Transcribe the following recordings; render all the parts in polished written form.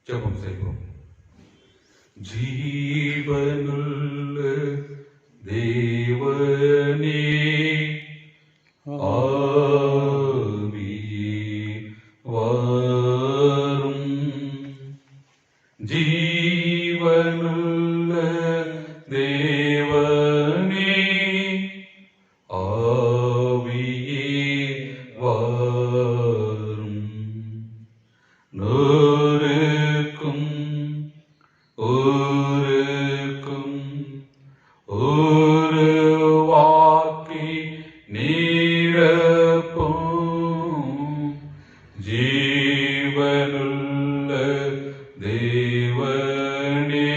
ஜெபம் செய்வோம். ஜீவனுள்ள தேவனே, ஆவியே வாரும். ஜீவனுள்ள தேவனே, ஆவியே வாரும். நூறுக்கும் ஊருக்கும் ஒரு வாக்கி நீரப்பும். ஜீவனுள்ள தேவனே,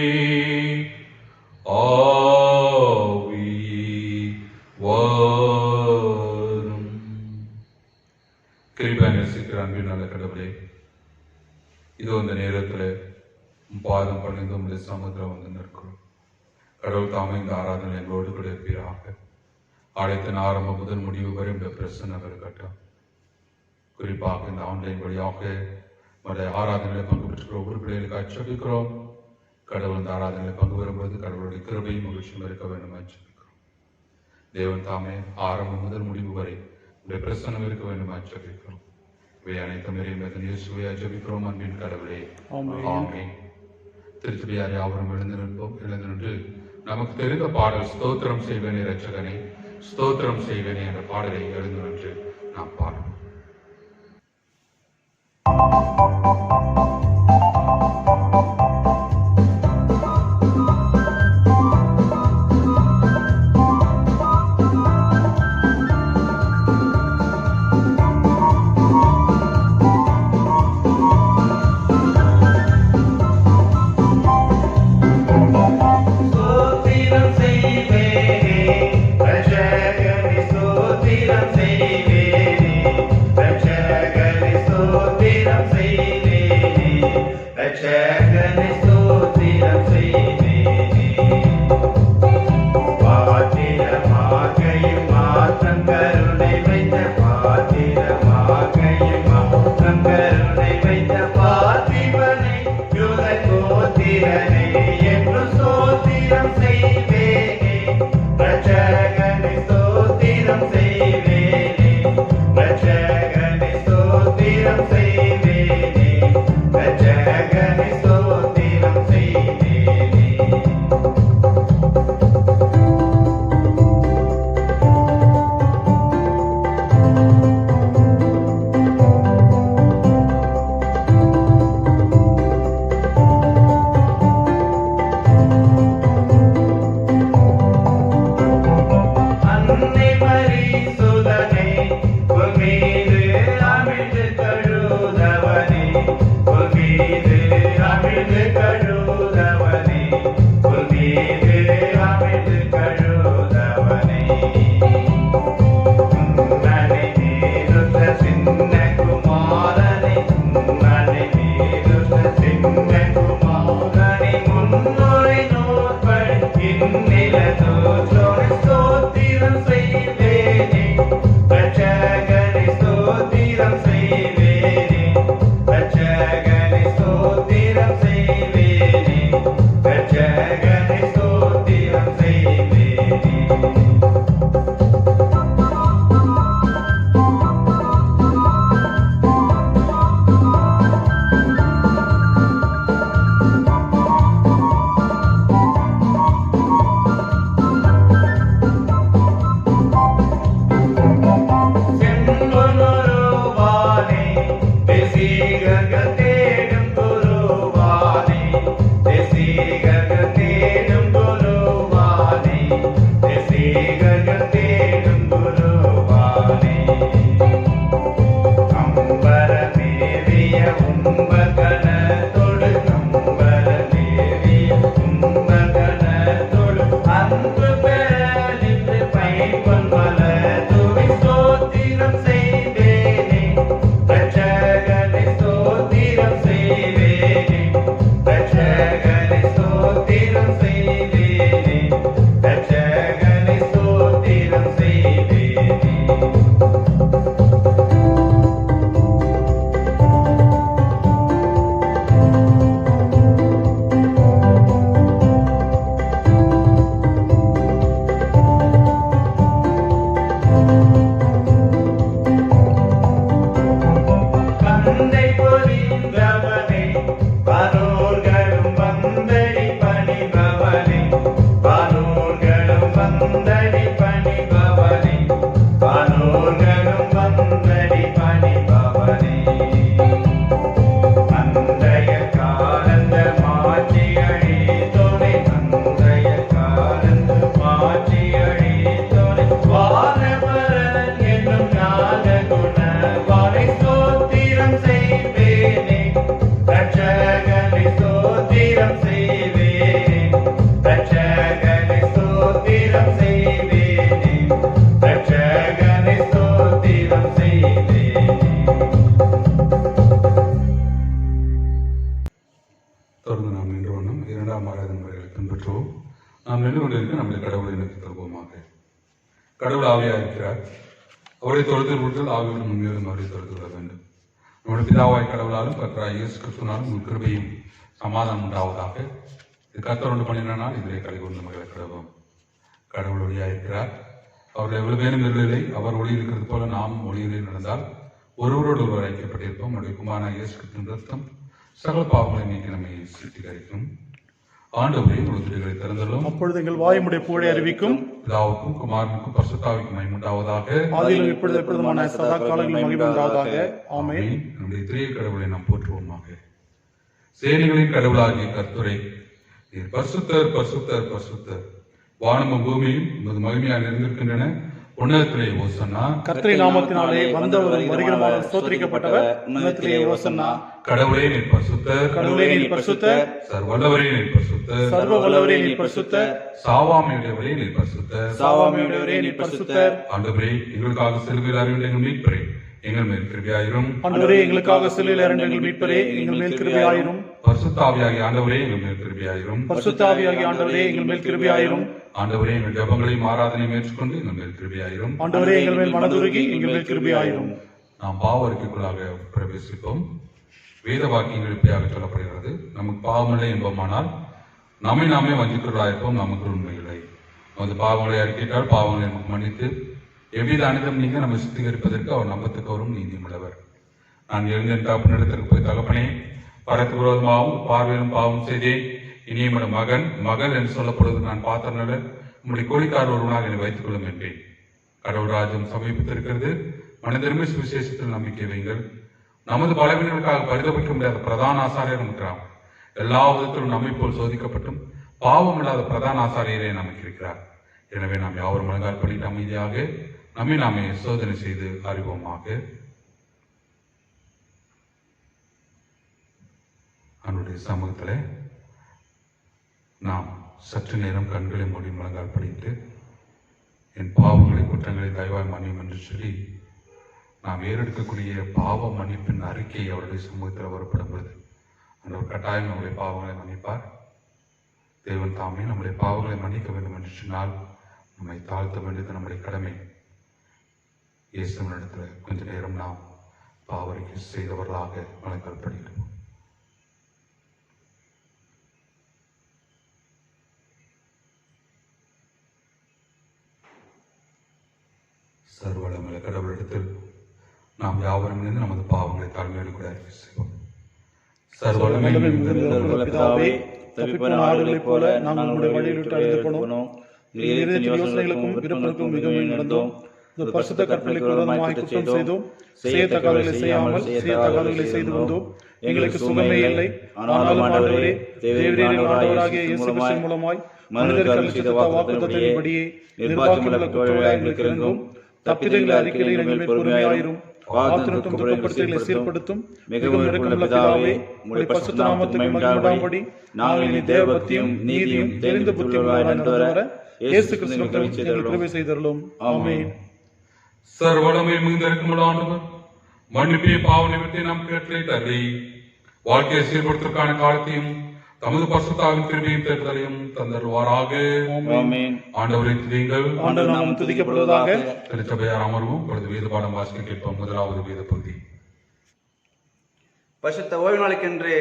ஆவியே வாரும். கிருபை நேசிக்கிற அன்பின் நல்ல கடவுளே, இதோ இந்த நேரத்தில் பாதம் பணிந்து உங்களுடைய சமுத்திரம் வந்து நிற்கிறோம். கடவுள் தாமே இந்த ஆராதனை எங்களோடு கூட இருப்பீராக. ஆலயத்தின் ஆரம்பம் முதல் முடிவு வரை இந்த பிரசன்னம் இருக்கட்டும். குறிப்பாக இந்த ஆன்லைன் வழியாக மற்ற ஆராதனையில் பங்கு பெற்றுக்கிற ஒவ்வொரு பிள்ளைகளுக்கு அச்சபிக்கிறோம். கடவுள் இந்த ஆராதனையில் பங்கு பெறும்போது கடவுளுடைய கிருபையும் மகிழ்ச்சியும் இருக்க வேண்டும் அச்சபிக்கிறோம். தேவன் தாமே ஆரம்பம் முதல் முடிவு வரை இந்த பிரசன்னம் இருக்க வேண்டும் அச்சபிக்கிறோம். இவை அனைத்தும் இயேசுவை அச்சபிக்கிறோம் அன்பின் கடவுளே, ஆமென். திருச்சபையார் யாவரும் எழுந்து நிற்போம். எழுந்து நின்று நமக்கு தெரிந்த பாடல் ஸ்தோத்திரம் செய்வேனே இரட்சகனே, ஸ்தோத்திரம் செய்வேனே என்ற பாடலை எழுந்து நின்று நாம் பாடுவோம். தொடர்ந்து நாம் நின்று வண்ணம் 2ஆம் ஆராதனை முறைகளை பின்பற்றுவோம். நாம் நின்று கொண்டிருக்க நம்முடைய கடவுளை நோக்கி தருவோமாக. கடவுள் ஆவியாக இருக்கிறார். அவரை தொழுது ஆவியோடு முன்னேறும் அவரை தொழுது கொள்ள வேண்டும். நம்முடைய பிதாவாய் கடவுளாலும் கர்த்தராகிய இயேசு கிறிஸ்துவினாலும் உங்கள் கிருபையும் சமாதானம் உண்டாவதாக. இது கர்த்தர் ஒன்று பண்ணின நாள் இதிலே கலை கொண்டு மகளை கடவுள் கடவுள் ஒளியாக இருக்கிறார். அவருடைய விழுவேனும் இருளிலே அவர் ஒளி இருக்கிறது போல நாம் ஒளியிலே நடந்தால் ஒருவரோடு ஒருவர் ஐக்கியப்பட்டிருப்போம். நம்முடைய குமாரனாகிய இயேசு கிறிஸ்துவின் ரத்தம் சகல பாவங்களை நீக்கி நம்மை சுத்திகரிக்கும். ஆண்டவரே உங்களுடைய திறந்தலும் அப்பொழுது எங்கள் வாயுமுடைய புகழை அறிவிக்கும். பிதாவுக்கும் குமாரனுக்கும் பரிசுத்தாவிக்கும் மகிமை உண்டாவதாக. ஆதியிலும் இப்பொழுது எப்பொழுதுமான சதா காலங்களில் மகிமை உண்டாவதாக. ஆமென். நம்முடைய திரிய கடவுளை நாம் போற்றுவோமாக. சேனைகளின் கடவுளாகிய கர்த்தரே, நீர் பரிசுத்தர் பரிசுத்தர் பரிசுத்தர். வானமும் பூமியும் உமது மகிமையால் நிறைந்திருக்கின்றன. உன்னதத்திலே ஓசன்னா. கர்த்தரின் நாமத்தினாலே வந்தவரும் வருகிறவரும் ஸ்தோத்திரிக்கப்பட்டவர். உன்னதத்திலே ஓசன்னா. கடவுளே நீர் பரிசுத்தர். கடவுளே நீர் பரிசுத்தர். சர்வவல்லவரே நீர் பரிசுத்தர். சர்வவல்லவரே நீர் பரிசுத்தர். சாவாமையுடையவரே நீர் பரிசுத்தர். சாவாமையுடையவரே நீர் பரிசுத்தர். ஆண்டவரே எங்களுக்காக சிலுவையில் அறிவித்த எங்கள் மீட்பரே, எங்கள் மேல் கிருபையாயிரும். ஆண்டவரே எங்களுக்காக சிலுவையில் அறைந்த எங்கள் மீட்பரே, எங்கள் மேல் கிருபையாயிரும். பரிசுத்த ஆவியாகிய ஆண்டவரே எங்கள் மேல் கிருபையாயிரும். பரிசுத்த ஆவியாகிய ஆண்டவரே எங்கள் மேல் கிருபையாயிரும். ஆண்டவரே எங்கள் ஜெபங்களையும் ஆராதனையும் ஏற்றுக்கொண்டு எங்கள் மேல் கிருபையாயிரும். ஆண்டவரே எங்கள் மேல் மனதுருகி எங்கள் மேல் கிருபையாயிரும். நாம் பாவ அறிக்கைக்குள்ளாக பிரவேசிப்போம். வேத வாக்கியங்கள் இப்படியாக சொல்லப்படுகிறது. நமக்கு பாவமில்லை என்போமானால் நம்மை நாமே வஞ்சிக்கிறவர்களாயிருப்போம், நமக்கு உண்மை இல்லை. நமது பாவங்களை அறிக்கையிட்டால் பாவங்களை நமக்கு மன்னித்து எவ்வித அனிதம் நீங்க நம்மை சுத்திகரிப்பதற்கு அவர் நம்பத்துக்கவரும் நீதியுள்ளவர். நான் எழுந்தேன் தகப்பனிடத்திற்கு போய், தகப்பனே, பரத்து விரோதமாகவும் பார்வையிலும் பாவம் செய்தேன். இனியும் மகள் என்று சொல்லப்படுவது நான் பார்த்தனால உங்களுடைய கோழிக்கார ஒருவனாக என்னை வைத்துக் கொள்ளும் என்றேன். கடவுள் ராஜ்யம் சமீபித்திருக்கிறது. மனிதருமே சுவிசேஷத்தில் நம்பிக்கை வைங்கள். நமது பலவீனங்களுக்காக பரிதபிக்க முடியாத பிரதான ஆசாரியர் இருக்கிறார். எல்லா விதத்திலும் நம்மை போல் சோதிக்கப்பட்டும் பாவம் இல்லாத பிரதான ஆசாரியரே நமக்கு இருக்கிறார். எனவே நாம் யாவரும் முழங்கால் பண்ணிட்டு அமைதியாக நம்மை நாமே சோதனை செய்து அறிவோமாக. அவனுடைய சமூகத்தில் நாம் சற்று நேரம் கண்களை மூடி முழங்கால் படித்து என் பாவங்களை குற்றங்களை தயவாய் மன்னியும் என்று சொல்லி நாம் ஏறெடுக்கக்கூடிய பாவ மன்னிப்பின் அறிக்கை அவருடைய சமூகத்தில் வரப்படும் பொழுது அந்த ஒரு கட்டாயம் நம்முடைய பாவங்களை மன்னிப்பார். தேவன் தாமே நம்முடைய பாவங்களை மன்னிக்க வேண்டும் என்று சொன்னால் நம்மை தாழ்த்த வேண்டியது நம்முடைய கடமை. இயேசுவினிடத்தில் கொஞ்ச நேரம் நாம் பாவரிக்கை செய்தவர்களாக முழங்கால் படிக்கிறோம். சர்வளமுள்ள கடவுளிடத்தில் நாம் யாவரும் இருந்து நமது பாவங்களை தாழ்மையோடு கூட அறிக்கை செய்வோம். ஆடுகளைப் போல நாங்கள் உங்களுடைய வழியில் விட்டு அழிந்து போனோம். யோசனைகளுக்கும் விருப்பங்களுக்கும் மிகவும் நடந்தோம். பரிசுத்த கற்பனைக்கு விரோதமாக குற்றம் செய்தோம். செய்யத்தகாதவர்களை செய்யாமல் செய்யத்தகாதவர்களை செய்து வந்தோம். எங்களுக்கு சுகமே இல்லை. ஆனாலும் ஆண்டவரே, தேவரீர் ஆண்டவராகிய இயேசு கிறிஸ்து மூலமாய் மனிதர்கள் செய்த வாக்குத்தத்தத்தின்படியே நிர்வாகமுள்ள குற்றங்களை எங்களுக்கு இறங்கும். தப்பிதங்களை அறிக்கையில் எங்கள் மேல் பொறுமையாயிரும். ஆத்திரத்தும் துக்கப்படுத்தலை சீர்படுத்தும். மிகவும் நெருக்கமுள்ள பிதாவே, உம்முடைய பரிசுத்த நாமத்துக்கு மகிமை உண்டாகும்படி நாங்கள் இனி தேவபக்தியும் நீதியும் தெரிந்து புத்தியுள்ளவராய் நடந்து வர இயேசு கிறிஸ்துவின் கிருபை செய்தருளும். ஆமென். சர்வவல்லமை மிகுந்திருக்கும் ஆண்டவர் மன்னிப்பை பாவ நிமித்தை நாம் கேட்டலை வாழ்க்கையை சீர்படுத்துவதற்கான காலத்தையும் தமது பரிசுத்தாவின் கிருபையும் தேர்தலையும் தந்தருவாராக. ஆண்டவரை துதியுங்கள். ஆண்டவர் நாமம் துதிக்கப்படுவதாக. திருச்சபையார் அமர்வும் பொழுது வேத பாடம் வாசிக்க கேட்போம். முதலாவது வேத பகுதி பரிசுத்த ஓய்வு நாளுக்கென்று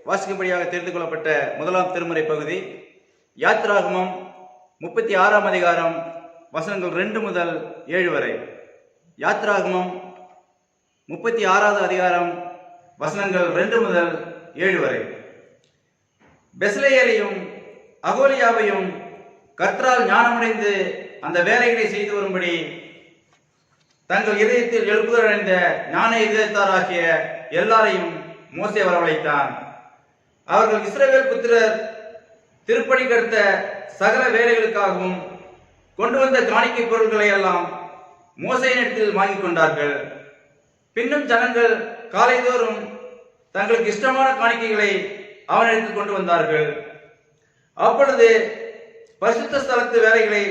வாசிக்கும்படியாக தெரிந்து கொள்ளப்பட்ட முதலாம் திருமுறை பகுதி யாத்ராகமம் 36ஆம் அதிகாரம் வசனங்கள் 2 முதல் 7 வரை. யாத்ராகமம் 36வது அதிகாரம் வசனங்கள் 2 முதல் 7 வரை. பெஸ்லேயரையும் அகோலியாவையும் கர்த்தரால் ஞானமடைந்து அந்த வேலைகளை செய்து வரும்படி தங்கள் இதயத்தில் எழுப்புதல் அடைந்த ஞான இதயத்தாராகிய எல்லாரையும் மோசே வரவழைத்தான். அவர்கள் இஸ்ரவேல் புத்திரர் திருப்பணி கடுத்த சகல வேலைகளுக்காகவும் கொண்டு வந்த காணிக்கை பொருட்களை எல்லாம் மோசேயினிடத்தில் வாங்கிக் கொண்டார்கள். பின்னும் ஜனங்கள் காலைதோறும் தங்களுக்கு இஷ்டமான காணிக்கைகளை அவனிடத்தில் கொண்டு வந்தார்கள். அப்பொழுது பரிசுத்த ஸ்தலத்து வேலைகளை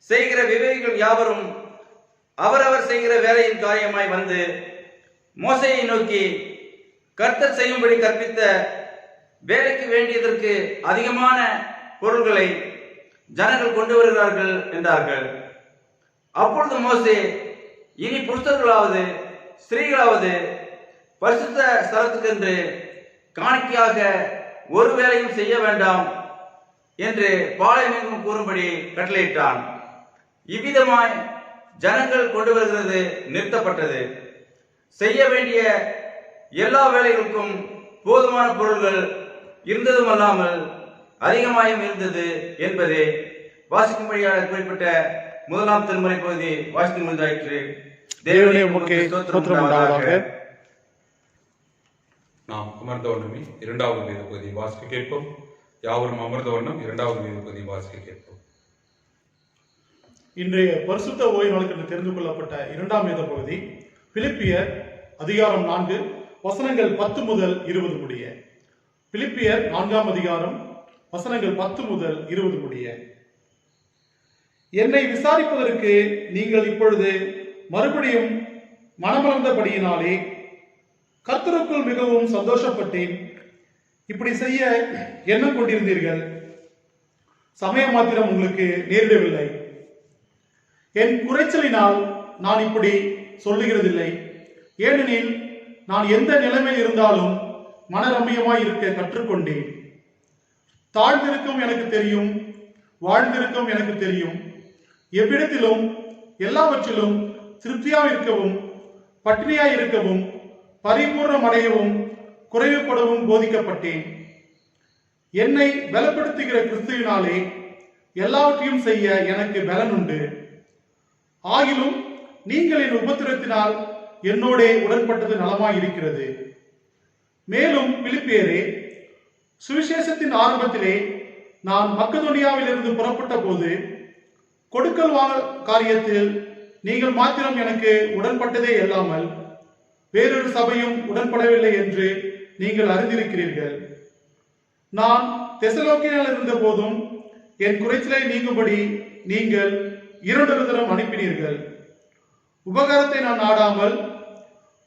செய்கிற விவேகிகள் யாவரும் அவரவர் செய்கிற வேலையின் காரியமாய் வந்து மோசேயை நோக்கி, கர்த்தர் செய்யும்படி கற்பித்த வேலைக்கு வேண்டியதற்கு அதிகமான பொருள்களை ஜனங்கள் கொண்டு வருகிறார்கள் என்றார்கள். அப்பொழுது மோசே, இனி புருஷர்களாவது ஸ்திரீகளாவது பரிசுத்த ஸ்தலத்துக்கென்று காணிக்கையாக ஒரு வேலையும் செய்ய வேண்டாம் என்று பாளையமெங்கும் கூறும்படி கட்டளையிட்டான். இவ்விதமாய் ஜனங்கள் கொண்டு வருகிறது நிறுத்தப்பட்டது. செய்ய வேண்டிய எல்லா வேலைகளுக்கும் போதுமான பொருள்கள் இருந்ததுமல்லாமல் அதிகமாயும் இருந்தது என்பதே வாசிக்கும்படியாக குறிப்பிட்ட முதலாம் திருமுறை பகுதி வாசித்து முடிந்தாயிற்று. தேவனே உமக்கு ஸ்தோத்திரம் உண்டாவதாக. நாம் அமர்ந்த வண்ணமே இரண்டாவது வேத பகுதியை வாசிக்க கேட்போம். யாவரும் அமர்ந்த வண்ணம் இரண்டாவது வேத பகுதியை வாசிக்க கேட்போம். இன்றைய பரிசுத்த ஓய்வு நாளுக்கு தெரிந்து கொள்ளப்பட்ட இரண்டாம் வேத பகுதி பிலிப்பியர் அதிகாரம் 4 வசனங்கள் 10 முதல் 20 முடிய. பிலிப்பியர் 4ஆம் அதிகாரம் வசனங்கள் 10 முதல் 20 முடிய. என்னை விசாரிப்பதற்கு நீங்கள் இப்பொழுது மறுபடியும் மனமலர்ந்தபடியினாலே கர்த்தருக்குள் மிகவும் சந்தோஷப்பட்டேன். இப்படி செய்ய எண்ணம் கொண்டிருந்தீர்கள், சமயம் மாத்திரம் உங்களுக்கு நேரிடவில்லை. என் குறைச்சலினால் நான் இப்படி சொல்லுகிறதில்லை. ஏனெனில் நான் எந்த நிலைமையில் இருந்தாலும் மனரம்யமாய் இருக்க கற்றுக்கொண்டேன். தாழ்ந்திருக்கும் எனக்கு தெரியும், வாழ்ந்திருக்கும் எனக்கு தெரியும். எவ்விடத்திலும் எல்லாவற்றிலும் திருப்தியாய் இருக்கவும், பட்டினியாய் இருக்கவும், பரிபூர்ணம் அடையவும், குறைவுபடவும் போதிக்கப்பட்டேன். என்னை பலப்படுத்துகிற கிறிஸ்துவினாலே எல்லாவற்றையும் செய்ய எனக்கு பலன் உண்டு. ஆகிலும் நீங்கள் என் உபத்திரத்தினால் என்னோட உடன்பட்டது நலமாய் இருக்கிறது. மேலும் பிலிப்பியரே, சுவிசேஷத்தின் ஆரம்பத்திலே நான் மக்கதோனியாவிலிருந்து புறப்பட்ட போது கொடுக்கல் வாங்க காரியத்தில் நீங்கள் மாத்திரம் எனக்கு உடன்பட்டதே இல்லாமல் வேறொரு சபையும் உடன்படவில்லை என்று நீங்கள் அறிந்திருக்கிறீர்கள். நான் தெசலோனிக்கேயில் இருந்த போதும் என் குறைச்சலை நீங்கும்படி நீங்கள் 2 தரம் அனுப்பினீர்கள். உபகாரத்தை நான் நாடாமல்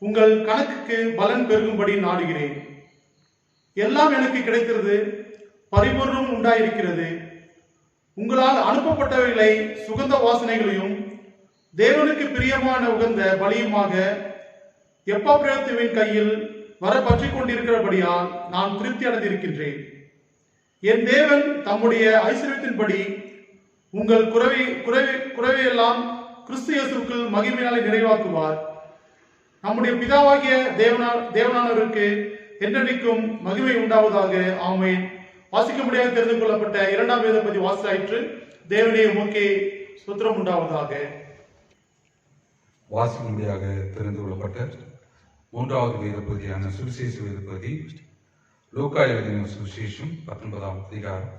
உங்கள் கணக்குக்கு பலன் பெருகும்படி நாடுகிறேன். எல்லாம் எனக்கு கிடைக்கிறது, பரிபூர்ணம் உண்டாயிருக்கிறது. உங்களால் அனுப்பப்பட்டவைகளை சுகந்த வாசனைகளையும் தேவனுக்கு பிரியமான உகந்த பலியுமாக எப்பாப்பிரத்துவின் கையில் வர பற்றி கொண்டிருக்கிறபடியால் நான் திருப்தி அடைந்திருக்கின்றேன். என் தேவன் தம்முடைய ஐஸ்வர்யத்தின்படி உங்கள் குறைவையெல்லாம் கிறிஸ்து இயேசுவுக்குள் மகிமையினாலே நிறைவாக்குவார். நம்முடைய பிதாவாகிய தேவனானவருக்கு என்றென்றைக்கும் மகிமை உண்டாவதாக. ஆமென். வாசிக்கும்படியாக தெரிந்து கொள்ளப்பட்ட இரண்டாம் வேத பகுதி வாசித்தாயிற்று. தேவனே உமக்கே ஸ்தோத்திரம் உண்டாவதாக. வாசிக்கும்படியாக தெரிந்து கொள்ளப்பட்ட மூன்றாவது வேத பகுதியான சுவிசேஷ வேத பகுதி லூக்கா எழுதின சுவிசேஷம் 19ஆம் அதிகாரம்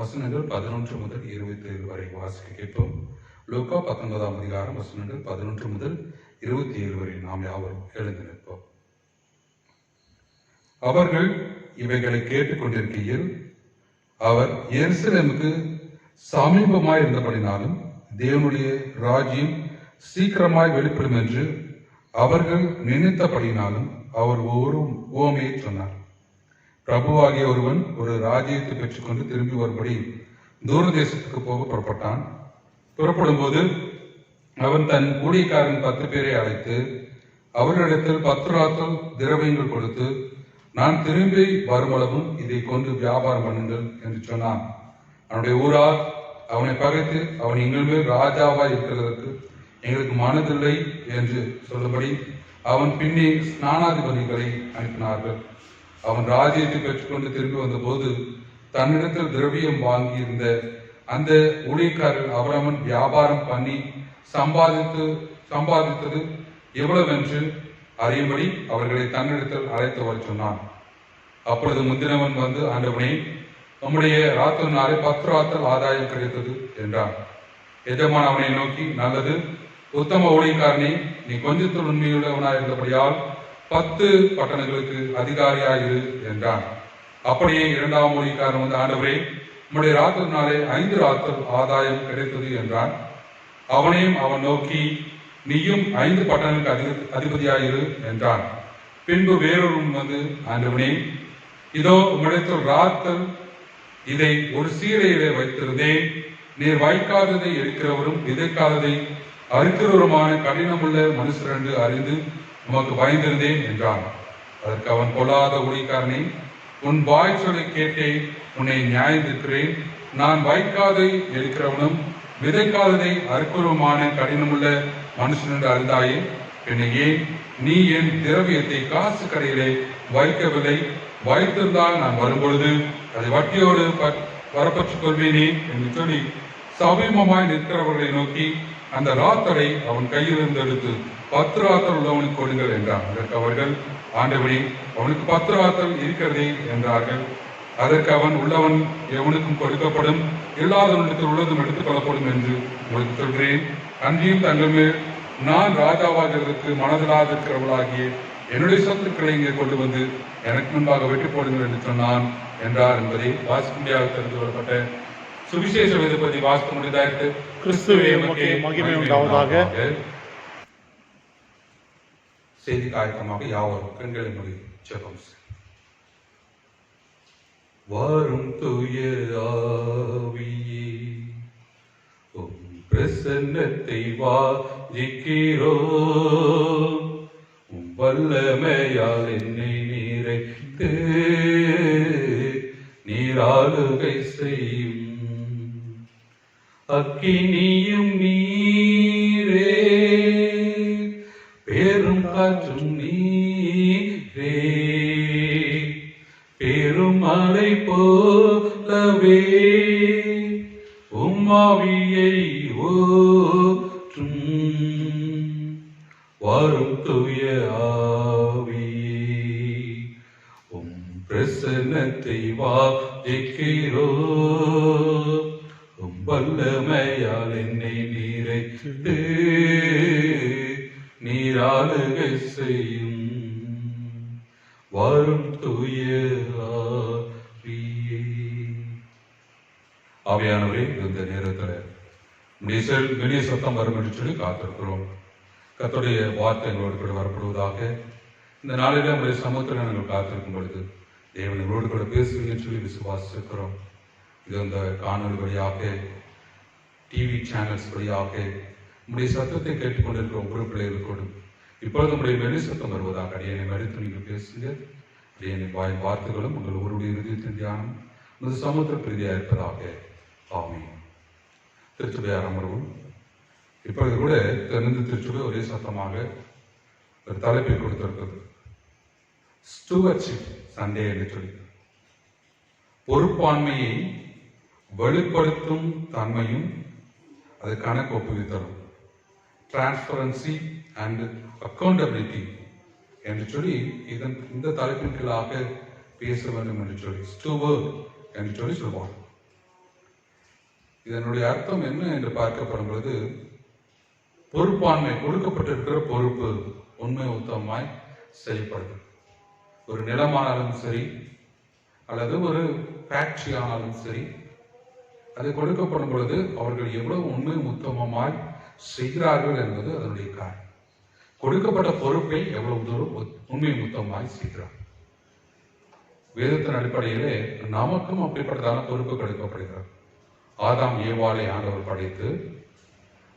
வசனங்கள் 11 முதல் 27 வரை வாசிக்க கேட்போம். லூக்கா 19ஆம் அதிகாரம் வசனங்கள் 11 முதல் 27 வரை நாம் யாவரும் எழுந்து நிற்போம். அவர்கள் இவைகளை கேட்டுக்கொண்டிருக்கையில் அவர் எருசலேமுக்கு சமீபமாய் இருந்தபடினாலும் தேவனுடைய ராஜ்யம் சீக்கிரமாய் வெளிப்படும் என்று அவர்கள் நினைத்தபடினாலும் அவர் ஒரு உவமையை சொன்னார். பிரபுவாகிய ஒருவன் ஒரு ராஜ்யத்தை பெற்றுக்கொண்டு திரும்பி வரும்படி தூர தேசத்துக்கு போக புறப்பட்டான். புறப்படும் போது அவன் தன் ஊழியக்காரன் 10 பேரை அழைத்து அவர்களிடத்தில் 10 ராத்தல் திரவியங்கள் கொடுத்து, நான் திரும்பி வருமளவும் இதை கொண்டு வியாபாரம் பண்ணுங்கள் என்று சொன்னான். அவனுடைய ஊரார் அவனை பகைத்து, அவன் எங்கள் மேல் ராஜாவாய் இருக்கிறதற்கு எங்களுக்கு மனதில்லை என்று சொல்லும்படி அவன் பின்னே ஸ்நானாதிபதிகளை அனுப்பினார்கள். அவன் ராஜ்யத்தை பெற்றுக்கொண்டு திரும்பி வந்தபோது தன்னிடத்தில் திரவியம் வாங்கியிருந்த அந்த ஊழியக்காரர் அவரவன் வியாபாரம் பண்ணி சம்பாதித்தது எவ்வளவென்று அறியும்படி அவர்களை தன்னிடத்தில் அழைத்து வர சொன்னான். அப்பொழுது முந்தினவன் வந்து, ஆண்டவனே, நம்முடைய ராத்தனாலே 10 ராத்தல் ஆதாயம் கிடைத்தது என்றான். எஜமான் அவனை நோக்கி, நல்லது, உத்தம ஊழியக்காரனே, நீ கொஞ்சத்தில் உண்மையுள்ளவனாய் இருந்தபடியால் 10 பட்டணங்களுக்கு அதிகாரியாயிரு என்றான். அப்படியே 2ஆம் ஊழியக்காரன் வந்து, ஆண்டவரே, நம்முடைய ராத்தனாலே 5 ராத்தல் ஆதாயம் கிடைத்தது என்றான். அவனையும் அவன் நோக்கி, நீயும் 5 பட்டணங்களுக்கு அதிபதியாயிரு என்றான். பின்பு வேறொரு வந்து, ஆண்டவனே, இதோ உம்மிடத்தில் ராத்தல் இதை ஒரு சீரையிலே வைத்திருந்தேன். நீர் வைக்காததை எடுக்கிறவரும் விதைக்காததை அறுக்கிறவருமான கடினமுள்ள மனுஷர் என்று அறிந்து உமக்கு பயந்திருந்தேன் என்றான். அதற்கு அவன், கொள்ளாத ஊழியக்காரனே, உன் வாய் சொல்லை கேட்டேன், உன்னை நியாயந்திருக்கிறேன். நான் வைக்காதை எடுக்கிறவனும் விதைக்காததை அறுக்கிறவருமான கடினமுள்ள மனுஷன் என்று அறிந்தாயே, பின்ன ஏன் நீ என் திரவியத்தை காசு கடையிலே வைக்கவில்லை? வைத்திருந்தால் நான் வரும்பொழுது அதை வட்டியோடு வரப்பற்றுக் கொள்வேனே என்று சொல்லி சமீபமாய் நிற்கிறவர்களை நோக்கி அந்த ராத்தலை அவன் கையிலிருந்து எடுத்து 10 ராத்தல் உள்ளவனுக்கு கொடுங்கள் என்றான். அதற்கு அவர்கள், ஆண்டவரே, அவனுக்கு 10 ராத்தல் இருக்கிறதே என்றார்கள். அதற்கு அவன், உள்ளவன் எவனுக்கும் கொடுக்கப்படும், இல்லாதவனுக்கு உள்ளதும் எடுத்துக் கொள்ளப்படும் என்று உங்களுக்கு சொல்கிறேன். அன்றியும் தங்கள் மேல் நான் ராஜாவாகிறதுக்கு மனதிலாதிருக்கிறவர்களாகிய என்னுடைய சத்துக்களை இங்கே கொண்டு வந்து எனக்கு முன்பாக வெற்றி போடுங்கள் என்று சொன்னான் என்றார் என்பதை வாசிக்கும்படியாக தெரிந்து கொள்ளப்பட்ட சுவிசேஷ வேதபதி வாசிக்க முடிந்ததற்கு கிறிஸ்துவே உமக்கு மகிமை உண்டாவதாக. செய்தி காயக்கமாக யாவரும் கண்களை மூடி ஜெபம் செய்வோம். வரும் தூய ஆவியே, உம் பிரசன்னத்தை வாஞ்சிக்கிறோம். உம் வல்லமையால் என்னை நிறைத்து நீராளுகை செய்யும். அக்கினியும் நீரே, பெரும் காற்றும் நீரே, பெரும் மழை போலவே உம்மாவியை ஓற்றும். வரும் தூய ஆவியே, உம் பிரசன்னத்தை வாஞ்சிக்கிறோம். உம் வல்லமையால் என்னை நிறைத்து நீராளுகை செய்யும். வரும் தூய ஆவியே. ஆவியானவரே, இந்த நேரத்தில் வெளிய சத்தம் வரும் என்று சொல்லி காத்திருக்கிறோம். கர்த்தருடைய வார்த்தை எங்களோடு கூட வரப்படுவதாக. இந்த நாளில் நம்முடைய சமூகத்தில் நாங்கள் காத்திருக்கும் பொழுது தேவன் எங்களோடு கூட பேசுவீங்கன்னு சொல்லி விசுவாசிக்கிறோம். இது இந்த காணொலி வழியாக, டிவி சேனல்ஸ் வழியாக நம்முடைய சத்தத்தை கேட்டுக்கொண்டிருக்கிற ஒவ்வொரு பிள்ளைகளுக்கூடும் இப்பொழுது நம்முடைய வெளி சத்தம் வருவதாக. அடியனை மறுத்து நீங்கள் பேசுங்க. அடியனை வாய் வார்த்தைகளும் உங்கள் ஒருவருடைய இருதயத்தின் தியானம் உங்கள் சமூகத்தில் பிரீதியாக இருப்பதாக. ஆமென். திருச்சபையார் அமர்வும். இப்பொழுது கூட தென்னிந்திய திருச்சபை ஒரே சத்தமாக ஒரு தலைப்பை கொடுத்திருக்கிறது, ஸ்டூவர்ட்ஷிப் சண்டே என்று சொல்லி. பொறுப்பாண்மையை வெளிப்படுத்தும் தன்மையும் அது கணக்கு ஒப்புவித்தரும், டிரான்ஸ்பரன்சி அண்ட் அக்கௌண்டபிலிட்டி என்று சொல்லி இந்த தலைப்பின் கீழாக பேச வேண்டும் என்று சொல்லி ஸ்டூவர்ட் என்று சொல்லி சொல்வாங்க. இதனுடைய அர்த்தம் என்ன என்று பார்க்கப்படும் பொழுது, பொறுப்பாண்மை, கொடுக்கப்பட்டிருக்கிற பொறுப்பு உண்மை உத்தமமாய் செய்யப்படுது. ஒரு நிலமானாலும் சரி அல்லது ஒரு ஃபேக்டரி ஆனாலும் சரி, அது கொடுக்கப்படும் பொழுது அவர்கள் எவ்வளவு உண்மை உத்தமமாய் செய்கிறார்கள் என்பது அதனுடைய காரணம். கொடுக்கப்பட்ட பொறுப்பை எவ்வளவு தூரம் உண்மை உத்தமமாய் செய்கிறார். வேதத்தின் அடிப்படையிலே நமக்கும் அப்படிப்பட்டதான பொறுப்பு கொடுக்கப்படுகிறது. ஆதாம் ஏவாளை ஆண்டவர் படைத்து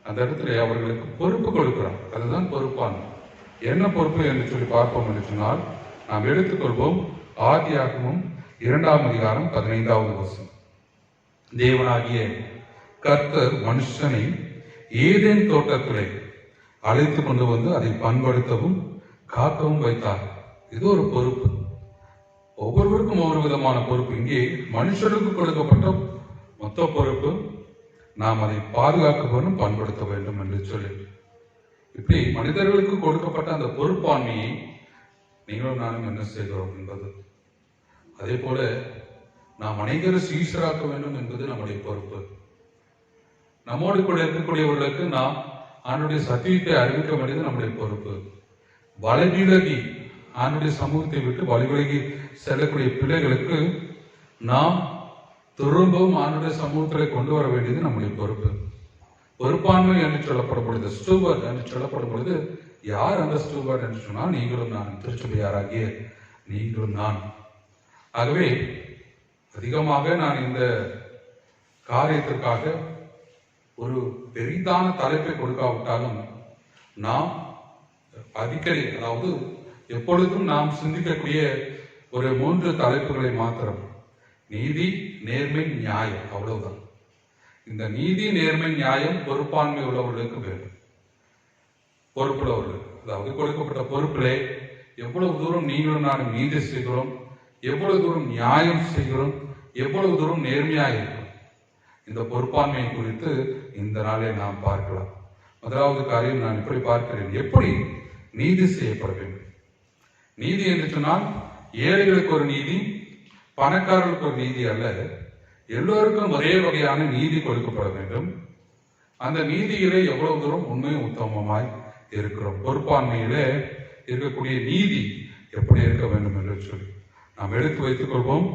அந்த இடத்துல அவர்களுக்கு பொறுப்பு கொடுக்கிறார். அதுதான் பொறுப்பான. என்ன பொறுப்பு என்று சொல்லி பார்ப்போம் என்று சொன்னால், நாம் எடுத்துக்கொள்வோம் ஆதியாகமம் 2ஆம் அதிகாரம் 15வது வசனம். தேவனாகிய கர்த்தர் மனுஷனை ஏதேன் தோட்டத்திலே அழைத்து கொண்டு வந்து அதை பண்படுத்தவும் காக்கவும் வைத்தார். இது ஒரு பொறுப்பு. ஒவ்வொருவருக்கும் ஒவ்வொரு விதமான பொறுப்பு. இங்கே மனுஷருக்கு கொடுக்கப்பட்ட மொத்த பொறுப்பு, நாம் அதை பாதுகாக்க வேண்டும், பண்படுத்த வேண்டும் என்று சொல்லி, இப்படி மனிதர்களுக்கு கொடுக்கப்பட்ட அந்த பொறுப்பாண்மையை நீங்களும் நானும் என்ன செய்கிறோம் என்பது. அதே போல நாம் அனைவரும் சீசராக்க வேண்டும் என்பது நம்முடைய பொறுப்பு. நம்மோடு கூட இருக்கக்கூடியவர்களுக்கு நாம் ஆண்டுடைய சத்தியத்தை அறிவிக்க வேண்டியது நம்முடைய பொறுப்பு. வழிவிலகி ஆண்டுடைய சமூகத்தை விட்டு வழிவிலகி செல்லக்கூடிய பிள்ளைகளுக்கு நாம் திரும்பவும் ஆண்டுடைய சமூகத்தில் கொண்டு வர வேண்டியது நம்முடைய பொறுப்பு. பொறுப்பாண்மை என்று சொல்லப்படும் பொழுது, ஸ்டூவர்ட் என்று சொல்லப்படும் பொழுது, யார் அந்த ஸ்டூவர்ட் என்று சொன்னால் நீங்களும் நான், திருச்சபையாராகிய நீங்களும் நான். ஆகவே அதிகமாக நான் இந்த காரியத்திற்காக ஒரு பெரிதான தலைப்பை கொடுக்காவிட்டாலும் நாம் அடிக்கடி, அதாவது எப்பொழுதும் நாம் சிந்திக்கக்கூடிய ஒரு 3 தலைப்புகளை மாத்திரம்: நீதி, நேர்மை, நியாயம். அவ்வளவுதான். இந்த நீதி, நேர்மை, நியாயம் பொறுப்பாண்மை உள்ளவர்களுக்கு வேண்டும். பொறுப்புள்ளவர்கள், அதாவது கொடுக்கப்பட்ட பொறுப்பிலே எவ்வளவு தூரம் நீங்களும் நானும் நீதி செய்கிறோம், எவ்வளவு தூரம் நியாயம் செய்கிறோம், எவ்வளவு தூரம் நேர்மையாக இருக்கிறோம், இந்த பொறுப்பாண்மையை குறித்து இந்த நாளை நாம் பார்க்கலாம். முதலாவது காரியம் நான் இப்படி பார்க்கிறேன்: எப்படி நீதி செய்யப்பட வேண்டும். நீதி என்று சொன்னால் ஏழைகளுக்கு ஒரு நீதி, பணக்காரர்களுக்கு ஒரு நீதி அல்ல. எல்லோருக்கும் ஒரே வகையான நீதி கொடுக்கப்பட வேண்டும். அந்த நீதியிலே எவ்வளவு தூரம் உண்மையும் உத்தமமாய் இருக்கிறோம், பொறுப்பாண்மையிலே இருக்கக்கூடிய நீதி எப்படி இருக்க வேண்டும் என்று சொல்லி நாம் எடுத்து வைத்துக் கொள்வோம்.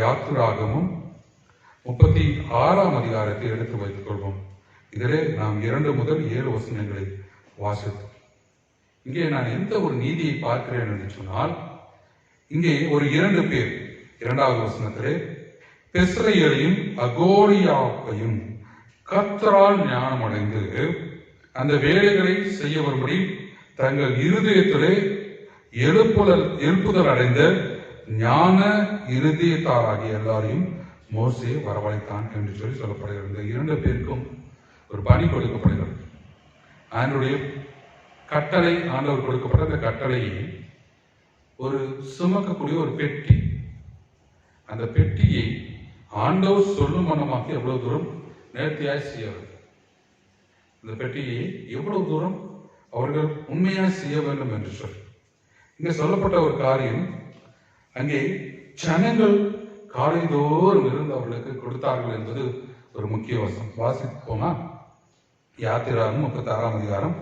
யாத்திராகமும் 36ஆம் அதிகாரத்தை எடுத்து வைத்துக் கொள்வோம். இதிலே நாம் 2 முதல் 7 வசனங்களை வாசித்தோம். இங்கே நான் எந்த ஒரு நீதியை பார்க்கிறேன் என்று சொன்னால், இங்கே ஒரு 2 பேர் 2வது வசனத்திலே பெஸ்ரையையும் அகோலியாவையும் கர்த்தரால் ஞானம் அடைந்து அந்த வேலைகளை செய்ய வரும்படி தங்கள் இருதயத்திலே எழுப்புதல் அடைந்த ஞான இருதயத்தாராகிய எல்லாரையும் மோசே வரவழைத்தான் என்று சொல்லி சொல்லப்படுகிறது. இந்த 2 பேருக்கும் ஒரு பணி கொடுக்கப்படுகிறது. ஆண்டவருடைய கட்டளை, ஆண்டவர் கொடுக்கப்பட்ட அந்த கட்டளையை ஒரு சுமக்கக்கூடிய ஒரு பெட்டி, அந்த பெட்டியை ஆண்டவர் சொல்லும் மனமாக்கி எவ்வளவு தூரம் நேர்த்தியாய் செய்ய வேண்டும், இந்த பெட்டியை எவ்வளவு தூரம் அவர்கள் உண்மையாக செய்ய வேண்டும் என்று சொல்லி இங்கே சொல்லப்பட்ட ஒரு காரியம். அங்கே ஜனங்கள் காலைதோறும் இருந்து அவர்களுக்கு கொடுத்தார்கள் என்பது ஒரு முக்கிய வசனம். வாசிப்போமா? யாத்திராகமம் 36ஆம் அதிகாரம்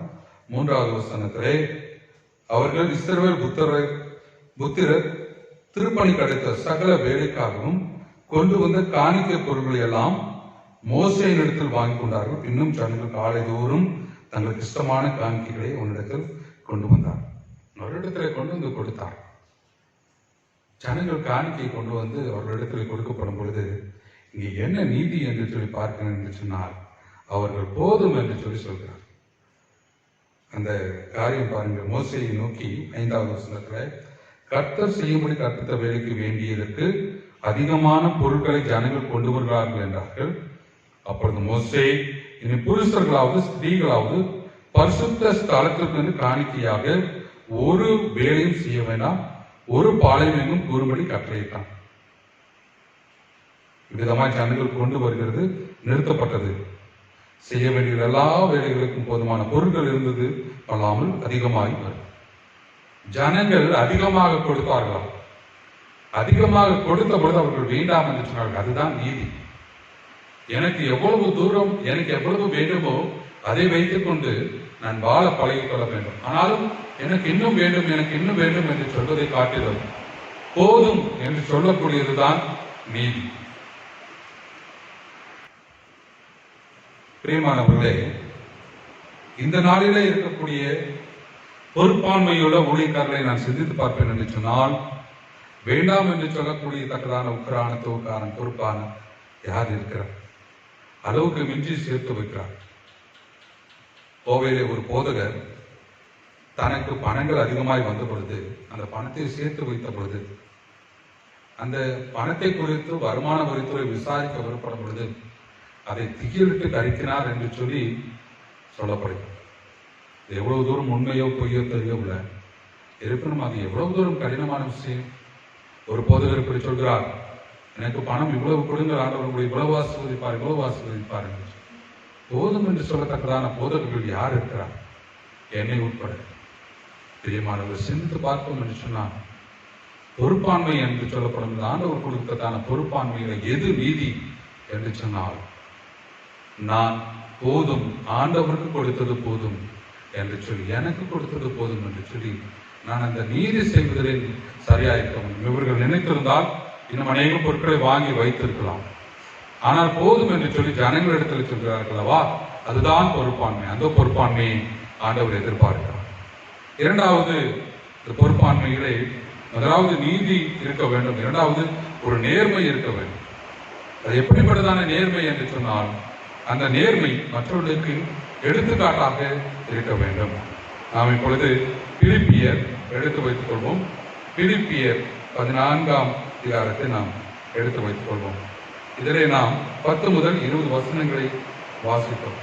3வது வசனத்திலே, அவர்கள் இஸ்ரவேல் புத்திரர் திருப்பணி கிடைத்த சகல வேலைக்காகவும் கொண்டு வந்த காணிக்கை பொருட்களை எல்லாம் மோசேயின் இடத்தில் வாங்கி கொண்டார்கள். இன்னும் ஜனங்கள் காலைதோறும் தங்களுக்கு இஷ்டமான காணிக்கைகளை உன்னிடத்தில் கொண்டு வந்தார். அவரிடத்தில் கொண்டு வந்து கொடுத்தார். ஜனங்கள் காணிக்கை கொண்டு வந்து அவர்களிடத்தில் கொடுக்கப்படும் பொழுது இங்கே என்ன நீதி என்று சொல்லி பார்க்கணும் என்று சொன்னால், அவர்கள் போதும் என்று சொல்லி சொல்கிறார். அந்த காரியம் பாருங்கள். மோசேயை நோக்கி 5வது வசனத்துல, கர்த்தர் செய்யும்படி கற்பித்த வேலைக்கு வேண்டியதற்கு அதிகமான பொருட்களை ஜனங்கள் கொண்டு வருகிறார்கள் என்றார்கள். அப்பொழுது மோசே, இனி புருஷர்களாவது ஸ்திரீகளாவது பரிசுத்த ஸ்தலத்திற்கு காணிக்கையாக ஒரு வேலையும் செய்ய வேண்டாம், ஒரு பாளையமெங்கும் கூறும்படி கட்டளையிட்டான். இவ்விதமாய் ஜனங்கள் கொண்டு வருகிறது நிறுத்தப்பட்டது. செய்ய வேண்டிய எல்லா வேலைகளுக்கும் போதுமான பொருட்கள் இருந்தது, அல்லாமல் அதிகமாகி வரும். ஜனங்கள் அதிகமாக கொடுத்தார்களாம். அதிகமாக கொடுத்த பொழுது அவர்கள் வேண்டாம் என்று சொன்னார்கள். அதுதான் நீதி. எனக்கு எவ்வளவு தூரம், எனக்கு எவ்வளவு வேண்டுமோ அதை வைத்துக் கொண்டு நான் வாழ பழகிக் கொள்ள வேண்டும். ஆனாலும் எனக்கு இன்னும் வேண்டும், எனக்கு இன்னும் வேண்டும் என்று சொல்வதை காட்டிலும் போதும் என்று சொல்லக்கூடியதுதான் நீதி. பிரியமானவர்களே, இந்த நாளிலே இருக்கக்கூடிய பொறுப்பாண்மையுள்ள ஊழியக்காரர்களை நான் சிந்தித்து பார்ப்பேன் என்று சொன்னால், வேண்டாம் என்று சொல்லக்கூடிய தக்கதான உக்கரான துவக்கான பொறுப்பான யார் இருக்கிறார்? அளவுக்கு மிஞ்சி சேர்த்து வைக்கிறார். கோவையிலே ஒரு போதகர் தனக்கு பணங்கள் அதிகமாய் வந்த பொழுது, அந்த பணத்தை சேர்த்து வைத்த பொழுது, அந்த பணத்தை குறித்து வருமான வரித்துறை விசாரிக்க விருப்பப்படும் பொழுது அதை திகிலிட்டு கரிக்கினார் என்று சொல்லி சொல்லப்படுகிறது. எவ்வளவு தூரம் உண்மையோ பொய்யோ தெரியவில்லை. இருப்பினும் அது எவ்வளவு தூரம் கடினமான விஷயம். ஒரு போதகர் இப்படி சொல்கிறார், எனக்கு பணம் இவ்வளவு கொடுங்கள் ஆண்டவர், உங்களை இவ்வளவு ஆசீர்வதிப்பார், இவ்வளவு ஆசீர்வதிப்பார் என்று. போதும் என்று சொல்லத்தக்கதான போதகர்கள் யார் இருக்கிறார்? என்னை உட்பட. பிரியமானவர், சிந்தித்து பார்ப்போம் என்று சொன்னால், பொறுப்பாண்மை என்று சொல்லப்படும் ஆண்டவர் கொடுத்ததான பொறுப்பாண்மையில எது நீதி என்று சொன்னால், நான் போதும், ஆண்டவருக்கு கொடுத்தது போதும் என்று சொல்லி, எனக்கு கொடுத்தது போதும் என்று சொல்லி நான் அந்த நீதி செய்வதில் சரியா இருக்க முடியும். இவர்கள் நினைத்திருந்தால் இன்னும் அநேக பொருட்களை வாங்கி வைத்திருக்கலாம். ஆனால் போதும் என்று சொல்லி ஜனங்களிடத்தில் சொல்கிறார்களவா, அதுதான் பொறுப்பாண்மை. அந்த பொறுப்பாண்மையை ஆண்டவர் எதிர்பார்க்கிறார். இரண்டாவது, இந்த பொறுப்பாண்மைகளை முதலாவது நீதி இருக்க வேண்டும், இரண்டாவது ஒரு நேர்மை இருக்க வேண்டும். அது எப்படிப்பட்டதான நேர்மை என்று சொன்னால் அந்த நேர்மை மற்றவர்களுக்கு எடுத்துக்காட்டாக இருக்க வேண்டும். நாம் இப்பொழுது பிலிப்பியர் எடுத்து வைத்துக் கொள்வோம். பிலிப்பியர் 14ஆம் அதிகாரத்தை நாம் எடுத்து வைத்துக் கொள்வோம். இதிலே நாம் 10 முதல் 20 வசனங்களை வாசித்தோம்.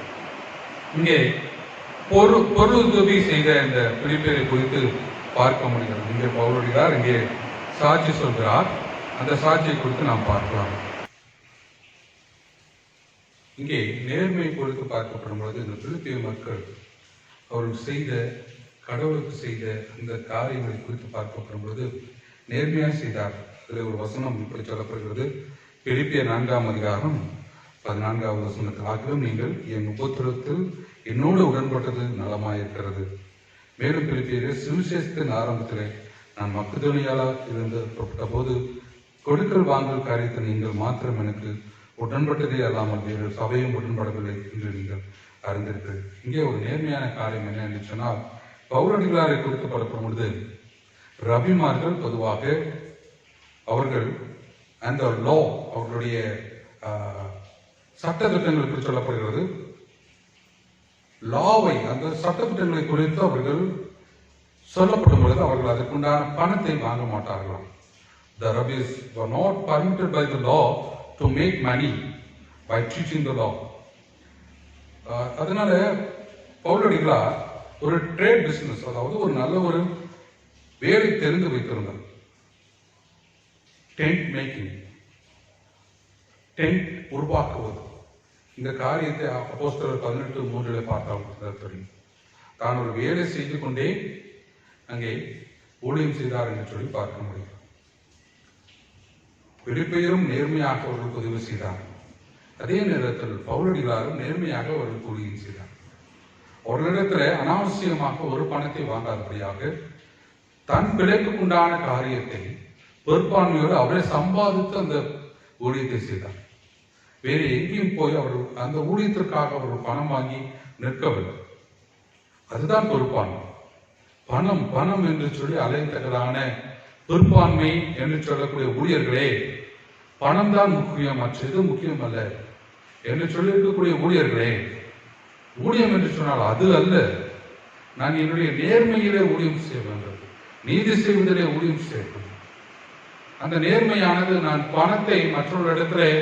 இங்கே பொருளுதவி செய்த இந்த பிலிப்பியரை குறித்து பார்க்க முடிகிறது. இங்கே பவுலடியார் இங்கே சாட்சி சொல்கிறார். அந்த சாட்சியை குறித்து நாம் பார்க்கலாம். இங்கே நேர்மை குறித்து பார்க்கப்படும் பொழுது இந்த பிலிப்பிய மக்கள் அவர்கள் செய்த கடவுளுக்கு செய்த அந்த காரியங்களை குறித்து பார்க்கப்படும் பொழுது நேர்மையாக செய்தார். இதில் ஒரு வசனம் இப்படி சொல்லப்படுகிறது. பிலிப்பியர் 4ஆம் அதிகாரம் 14வது வசனத்தில், ஆகிலும் நீங்கள் என் உபத்திரத்தில் என்னோடு உடன்பட்டது நலமாயிருக்கிறது. மேலும் பிலிப்பியர் சுவிசேஷத்தின் ஆரம்பத்திலே நான் மக்கதோனியாலா இருந்து புறப்பட்ட போது கொடுக்கல் வாங்கல் காரியத்தை நீங்கள் மாத்திரம் எனக்கு உடன்பட்டதே அல்லாமல் வேறு சபையும் உடன்படவில்லை என்று நீங்கள் அறிந்திருக்கிறது. இங்கே ஒரு நேர்மையான காரியம் என்ன என்று சொன்னால், பவுலடிகளாரை குறித்து படப்படும் பொழுது ரபிமார்கள் பொதுவாக அவர்கள் அந்த லா, அவர்களுடைய சட்டத்திட்டங்கள் குறித்து சொல்லப்படுகிறது. லாவை, அந்த சட்டத்திட்டங்களை குறித்து அவர்கள் சொல்லப்படும் பொழுது அவர்கள் அதற்குண்டான பணத்தை வாங்க மாட்டார்களாம். The rabbis were not permitted by the law to make money by teaching the law. அதனால பவுலடிகளார் ஒரு ட்ரேட் பிசினஸ், அதாவது ஒரு நல்ல ஒரு வேலை தெரிந்து வைத்திருந்தார். டென்ட் மேக்கிங், டென்ட் உருவாக்குவது. இந்த காரியத்தை அப்போஸ்தலர் 18:3 பார்த்தால் தெரியும். தான் ஒரு வேலை செய்து கொண்டே அங்கே ஊழியம் செய்தார் என்று சொல்லி பார்க்க முடியும். பிலிப்பியரும் நேர்மையாக அவர்களுக்கு உதவி செய்தார். அதே நேரத்தில் பவுலடிகளாரும் நேர்மையாக அவர்களுக்கு ஊழியம் செய்தார். அவர்களிடத்தில் அனாவசியமாக ஒரு பணத்தை வாங்காதபடியாக தன் பிழைப்புக்குண்டான காரியத்தை பொறுப்பாண்மையோடு அவரை சம்பாதித்து அந்த ஊழியத்தை செய்தார். வேறு எங்கேயும் போய் அவர் அந்த ஊழியத்திற்காக அவர் பணம் வாங்கி நிற்கவில்லை. அதுதான் பொறுப்பாண்மை. பணம் பணம் என்று சொல்லி அலைந்தகரான பொறுப்பாண்மை என்று சொல்லக்கூடிய ஊழியர்களே, பணம் தான் முக்கியம், மற்றது முக்கியம் அல்ல என்று சொல்லி இருக்கக்கூடிய ஊழியர்களே, ஊழியம் என்று சொன்னால் அது அல்ல. நான் என்னுடைய நேர்மையிலே ஊழியம் செய்ய வேண்டும், நீதி செய்வதிலே ஊழியம் செய்ய வேண்டும். அந்த நேர்மையானது நான் பணத்தை மற்றொரு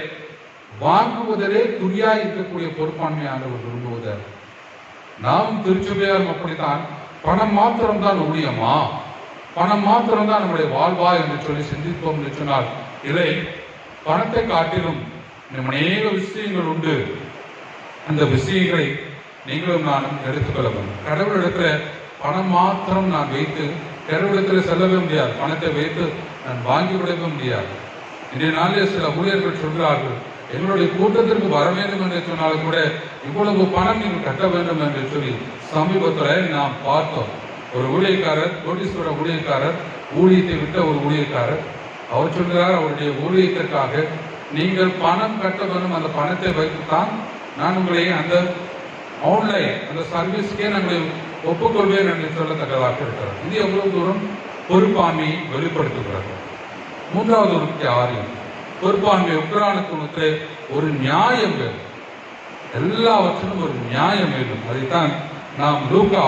வாங்குவதிலே குறியா இருக்கக்கூடிய பொறுப்பாண்மையானவர் விரும்புவதல். நாம் திருச்சபையாரும் அப்படித்தான். பணம் மாத்திரம்தான் ஊழியமா, பணம் மாத்திரம்தான் நம்முடைய வாழ்வா என்று சொல்லி சிந்திப்போம் என்று சொன்னால் இல்லை. பணத்தை காட்டிலும் அநேக விஷயங்கள் உண்டு. அந்த விஷயங்களை நீங்களும் நானும் எடுத்துக்கொள்ள வேண்டும். கடவுளிடத்துல பணம் மாத்திரம் நான் வைத்து கடவுளிடத்தில் செல்லவே முடியாது. பணத்தை வைத்து நான் வாங்கி விடவே முடியாது. இன்றைய நாளில் சில ஊழியர்கள் சொல்கிறார்கள், எங்களுடைய கூட்டத்திற்கு வர வேண்டும் என்று சொன்னாலும் கூட இவ்வளவு பணம் நீங்கள் கட்ட வேண்டும் என்று சொல்லி சமீபத்தில் நாம் பார்த்தோம். ஒரு ஊழியக்காரர், கோடீஸ்வர ஊழியக்காரர், ஊழியத்தை விட்ட ஒரு ஊழியக்காரர், அவர் சொல்கிறார், அவருடைய ஊழியத்திற்காக நீங்கள் பணம் கட்ட வேண்டும், அந்த பணத்தை வைத்துத்தான் நான் உங்களை அந்த ஆன்லைன் அந்த சர்வீஸ்க்கே நாங்கள் ஒப்புக்கொள்வேன் என்று சொல்லத்தக்கதாக இருக்கிறார். இது எவ்வளவு தூரம் பொறுப்பாண்மையை வெளிப்படுத்துகிறது. மூன்றாவது ஒரு காரியம், பொறுப்பாண்மை உக்ரானுக்கு ஒரு நியாயம் வேண்டும். எல்லாவற்றிலும் ஒரு நியாயம் வேண்டும். அதைத்தான் நாம் லூக்கா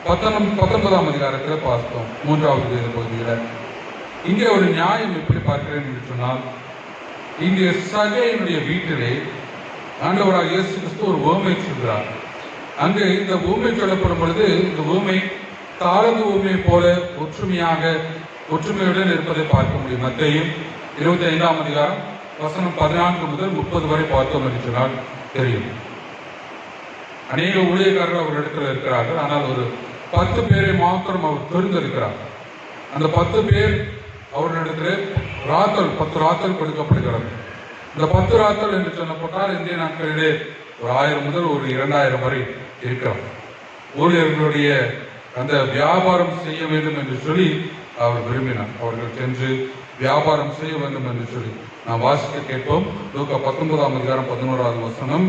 19ஆம் அதிகாரத்தில் பார்த்தோம், 3வது பகுதியில். இங்கே ஒரு நியாயம் எப்படி பார்க்கிறேன் என்று சொன்னால், இங்கே சகையினுடைய வீட்டிலே ஆண்டவராக இயேசு கிறிஸ்து ஒரு உவமை சொல்கிறார். அங்கு இந்த உவமை சொல்லப்படும் பொழுது இந்த உவமை தாளந்து உவமை போல ஒற்றுமையுடன் இருப்பதை பார்க்க முடியும். மத்தேயு 25ஆம் அதிகாரம் வசனம் 14 முதல் 30 வரை பார்த்தோம் என்று சொன்னால் தெரியும். அநேக ஊழியக்காரர்கள் அவர் இடத்துல இருக்கிறார்கள். ஆனால் ஒரு 10 பேரை மாத்திரம் அவர் தெரிந்திருக்கிறார். அந்த 10 பேர் அவர்களிடத்தில் 10 ராத்தல் கொடுக்கப்படுகிறது. இந்த 10 ராத்தல் என்று சொல்லப்பட்டால் இந்திய நாட்களிலே ஒரு 1000 முதல் ஒரு 2000 வரை இருக்கிறார். ஊழியர்களுடைய அந்த வியாபாரம் செய்ய வேண்டும் என்று சொல்லி அவர் விரும்பினார். அவர்கள் சென்று வியாபாரம் செய்ய வேண்டும் என்று சொல்லி நாம் வாசிக்க கேட்போம். லூக்கா 19ஆம் அதிகாரம் 11வது வசனம்.